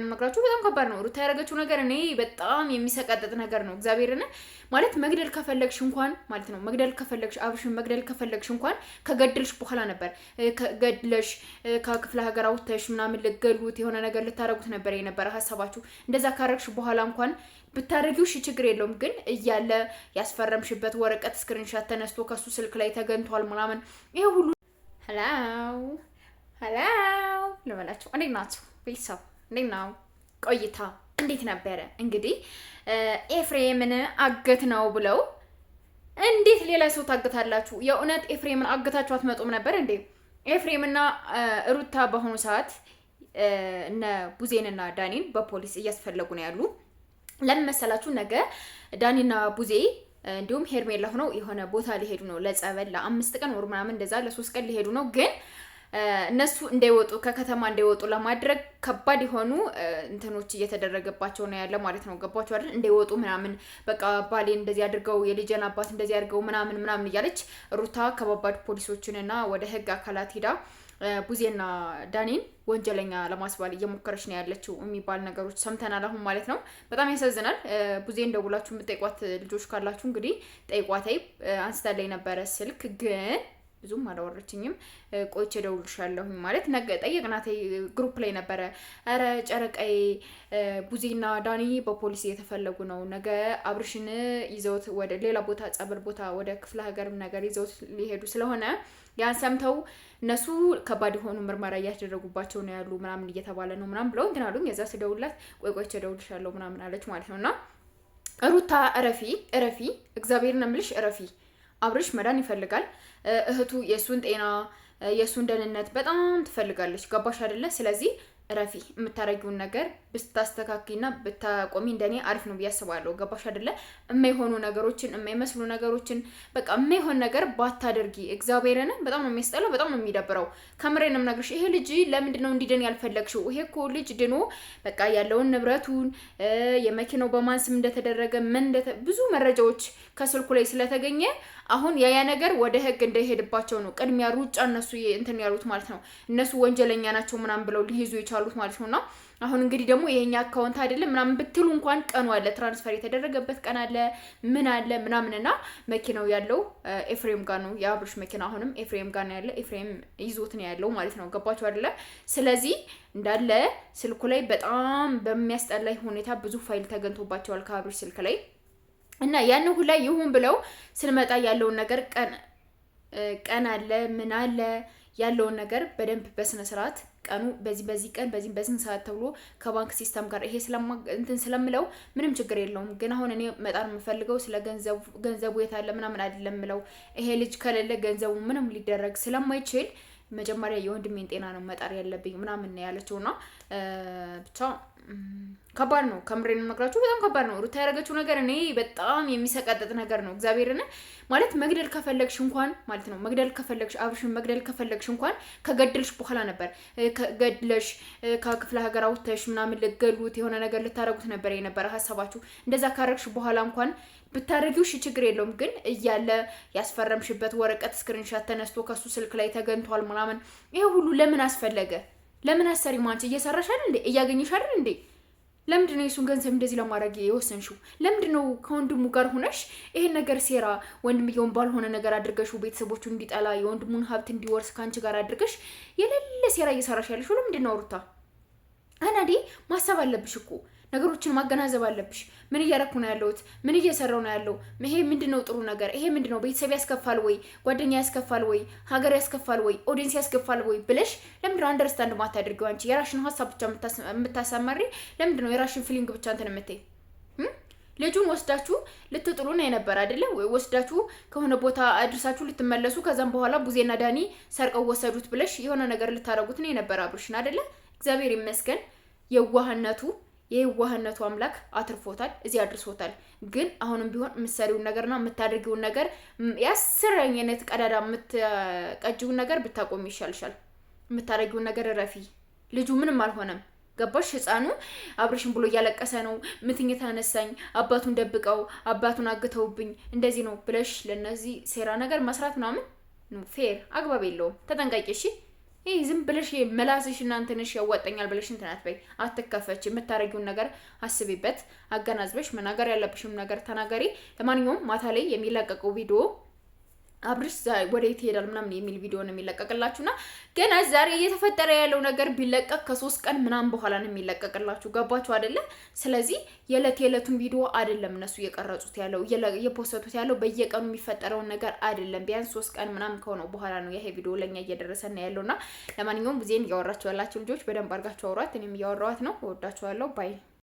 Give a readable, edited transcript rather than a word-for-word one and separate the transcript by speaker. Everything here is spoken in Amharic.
Speaker 1: ነግራችሁ በጣም ከባድ ነው። ሩታ ያደረገችው ነገር እኔ በጣም የሚሰቀጥጥ ነገር ነው። እግዚአብሔርን ማለት መግደል ከፈለግሽ እንኳን ማለት ነው መግደል ከፈለግሽ አብርሽን መግደል ከፈለግሽ እንኳን ከገድልሽ በኋላ ነበር ከገድለሽ ከክፍለ ሀገር አውጥተሽ ምናምን ልገሉት የሆነ ነገር ልታረጉት ነበር የነበረ ሀሳባችሁ። እንደዛ ካረግሽ በኋላ እንኳን ብታረጊው እሺ ችግር የለውም። ግን እያለ ያስፈረምሽበት ወረቀት ስክሪንሻት ተነስቶ ከሱ ስልክ ላይ ተገንቷል ምናምን ይሄ ሁሉ ሄሎ ልበላችሁ። እንዴት ናችሁ ቤተሰብ? እንዴት ነው ቆይታ? እንዴት ነበረ? እንግዲህ ኤፍሬምን አገት ነው ብለው እንዴት ሌላ ሰው ታገታላችሁ? የእውነት ኤፍሬምን አገታችሁ አትመጡም ነበር እንዴ? ኤፍሬምና ሩታ በአሁኑ ሰዓት እነ ቡዜንና ዳኒን በፖሊስ እያስፈለጉ ነው ያሉ። ለምን መሰላችሁ? ነገ ዳኒና ቡዜ እንዲሁም ሄርሜላ ሆነው የሆነ ቦታ ሊሄዱ ነው ለጸበል፣ ለ5 ቀን ወር ምናምን እንደዛ ለ3 ቀን ሊሄዱ ነው። ግን እነሱ እንዳይወጡ ከከተማ እንዳይወጡ ለማድረግ ከባድ የሆኑ እንትኖች እየተደረገባቸው ነው ያለ ማለት ነው። ገባችሁ አይደል? እንዳይወጡ ምናምን በቃ ባሌ እንደዚህ አድርገው የልጄን አባት እንደዚህ አድርገው ምናምን እያለች ሩታ ከባባድ ፖሊሶችንና ወደ ህግ አካላት ሄዳ ቡዜና ዳኒን ወንጀለኛ ለማስባል እየሞከረች ነው ያለችው የሚባል ነገሮች ሰምተናል አሁን ማለት ነው። በጣም ያሳዝናል። ቡዜን ደውላችሁ የምትጠይቋት ልጆች ካላችሁ እንግዲህ ጠይቋታይ። አንስታለኝ ነበረ ስልክ ግን ብዙም አላወረችኝም። ቆይቼ እደውልልሻለሁኝ ማለት ነገ ጠየቅናት። ግሩፕ ላይ ነበረ። አረ ጨረቃዬ ቡዜና ዳኒ በፖሊስ እየተፈለጉ ነው። ነገ አብርሽን ይዘውት ወደ ሌላ ቦታ ጸበል ቦታ ወደ ክፍለ ሀገርም ነገር ይዘውት ሊሄዱ ስለሆነ ያን ሰምተው እነሱ ከባድ የሆኑ ምርመራ እያደረጉባቸው ነው ያሉ ምናምን እየተባለ ነው ምናምን ብለው እንትን አሉኝ። የዛ ስደውልላት ቆይቼ እደውልልሻለሁ ምናምን አለች ማለት ነውና ሩታ እረፊ እግዚአብሔርን እምልሽ እረፊ። አብርሽ መዳን ይፈልጋል። እህቱ የሱን ጤና የሱን ደህንነት በጣም ትፈልጋለች። ገባሽ አይደለ? ስለዚህ እረፊ። የምታረጊውን ነገር ብታስተካክይና ብታቆሚ እንደኔ አሪፍ ነው ብዬ አስባለሁ። ገባሽ አይደለ? የማይሆኑ ነገሮችን የማይመስሉ ነገሮችን በቃ የማይሆን ነገር ባታደርጊ። እግዚአብሔርን በጣም ነው የሚያስጠላው፣ በጣም ነው የሚደብረው። ከምሬንም ነግርሽ ይሄ ልጅ ለምንድን ነው እንዲድን ያልፈለግሽው? ይሄ እኮ ልጅ ድኖ በቃ ያለውን ንብረቱን የመኪናው በማን ስም እንደተደረገ ብዙ መረጃዎች ከስልኩ ላይ ስለተገኘ አሁን ያ ነገር ወደ ህግ እንዳይሄድባቸው ነው ቅድሚያ ሩጫ እነሱ እንትን ያሉት ማለት ነው። እነሱ ወንጀለኛ ናቸው ምናምን ብለው ሊይዙ የቻሉት ማለት ነውና አሁን እንግዲህ ደግሞ የኛ አካውንት አይደለም ምናምን ብትሉ እንኳን ቀኑ አለ፣ ትራንስፈር የተደረገበት ቀን አለ፣ ምን አለ ምናምንና መኪናው ያለው ኤፍሬም ጋር ነው። የአብርሽ መኪና አሁንም ኤፍሬም ጋር ነው ያለ። ኤፍሬም ይዞት ነው ያለው ማለት ነው። ገባችሁ አይደለ? ስለዚህ እንዳለ ስልኩ ላይ በጣም በሚያስጠላ ሁኔታ ብዙ ፋይል ተገንቶባቸዋል ከአብርሽ ስልክ ላይ እና ያን ሁላ ይሁን ብለው ስንመጣ ያለውን ነገር ቀን አለ ምን አለ ያለውን ነገር በደንብ በስነ ስርዓት ቀኑ በዚህ ቀን በዚህ ሰዓት ተብሎ ከባንክ ሲስተም ጋር ይሄ እንትን ስለምለው ምንም ችግር የለውም። ግን አሁን እኔ መጣር የምፈልገው ስለ ገንዘቡ የታለ ምናምን አይደለም ምለው። ይሄ ልጅ ከሌለ ገንዘቡ ምንም ሊደረግ ስለማይችል መጀመሪያ የወንድሜን ጤና ነው መጣር ያለብኝ ምናምን ያለችውና ብቻ ከባድ ነው። ከምሬን ነግራችሁ በጣም ከባድ ነው። ሩታ ያደረገችው ነገር እኔ በጣም የሚሰቀጥጥ ነገር ነው። እግዚአብሔርን ማለት መግደል ከፈለግሽ እንኳን ማለት ነው መግደል ከፈለግሽ አብርሽን መግደል ከፈለግሽ እንኳን ከገድልሽ በኋላ ነበር ገድለሽ ከክፍለ ሀገር አውጥተሽ ምናምን ልገሉት የሆነ ነገር ልታረጉት ነበር የነበረ ሀሳባችሁ። እንደዛ ካረግሽ በኋላ እንኳን ብታረጊው እሺ ችግር የለውም። ግን እያለ ያስፈረምሽበት ወረቀት ስክሪንሻት ተነስቶ ከሱ ስልክ ላይ ተገንቷል ምናምን ይሄ ሁሉ ለምን አስፈለገ? ለምን አሰሪም አንቺ እየሰራሽ አይደል እንዴ? እያገኘሽ አይደል እንዴ? ለምንድነው የሱን ገንዘብ እንደዚህ ለማድረግ የወሰንሽው? ለምንድነው ከወንድሙ ጋር ሆነሽ ይሄን ነገር ሴራ ወንድምየውን ባልሆነ ነገር አድርገሽው ቤተሰቦቹ እንዲጠላ የወንድሙን ሀብት እንዲወርስ ካንቺ ጋር አድርገሽ የሌለ ሴራ እየሰራሽ ያለሽ ለምንድነው ሩታ? አናዲ ማሰብ አለብሽ እኮ ነገሮችን ማገናዘብ አለብሽ። ምን እያረኩ ነው ያለሁት? ምን እየሰራው ነው ያለው? ይሄ ምንድነው ጥሩ ነገር? ይሄ ምንድነው ቤተሰብ ያስከፋል ወይ? ጓደኛ ያስከፋል ወይ? ሀገር ያስከፋል ወይ? ኦዲየንስ ያስከፋል ወይ ብለሽ ለምንድነው አንደርስታንድ ማታደርጊው? አንቺ የራሽን ሀሳብ ብቻ የምታሰማሪ ለምንድነው የራሽን ፊሊንግ ብቻ እንትን የምትይ? ልጁን ወስዳችሁ ልትጥሉ ነው የነበረ አይደለ? ወስዳችሁ ከሆነ ቦታ አድርሳችሁ ልትመለሱ ከዛም በኋላ ቡዜና ዳኒ ሰርቀው ወሰዱት ብለሽ የሆነ ነገር ልታረጉት ነው የነበረ አብርሽን አይደለ? እግዚአብሔር ይመስገን የዋህነቱ አምላክ አትርፎታል፣ እዚህ አድርሶታል። ግን አሁንም ቢሆን የምትሰሪውን ነገርና የምታደርጊውን ነገር ያስረኝነት ቀዳዳ የምትቀጂውን ነገር ብታቆሚ ይሻልሻል። የምታደርጊውን ነገር ረፊ። ልጁ ምንም አልሆነም። ገባሽ? ህፃኑ አብርሽን ብሎ እያለቀሰ ነው። ምትኝት አነሳኝ፣ አባቱን ደብቀው አባቱን አግተውብኝ እንደዚህ ነው ብለሽ ለነዚህ ሴራ ነገር መስራት ምናምን ፌር አግባብ የለውም። ተጠንቀቂ እሺ። ይሄ ዝም ብለሽ መላስሽ እናንተንሽ ያወጣኛል ብለሽ እንትን አትበይ። አትከፈች። የምታረጊውን ነገር አስቢበት፣ አገናዝበሽ መናገር ያለብሽም ነገር ተናገሪ። ለማንኛውም ማታ ላይ የሚለቀቀው ቪዲዮ አብርሽ ወዴት ይሄዳል ምናምን የሚል ቪዲዮ ነው የሚለቀቅላችሁና ገና ዛሬ እየተፈጠረ ያለው ነገር ቢለቀቅ ከ3 ቀን ምናምን በኋላ ነው የሚለቀቅላችሁ። ገባችሁ አይደለ? ስለዚህ የዕለቱን ቪዲዮ አይደለም እነሱ እየቀረጹት ያለው እየፖስተቱት ያለው በየቀኑ የሚፈጠረውን ነገር አይደለም። ቢያንስ 3 ቀን ምናምን ከሆነው በኋላ ነው ይሄ ቪዲዮ ለኛ እየደረሰና ያለውና ለማንኛውም ጊዜን እያወራችሁ ያላችሁ ልጆች በደንብ አድርጋችሁ አውሯት። እኔም እያወራኋት ነው። እወዳችኋለሁ። ባይ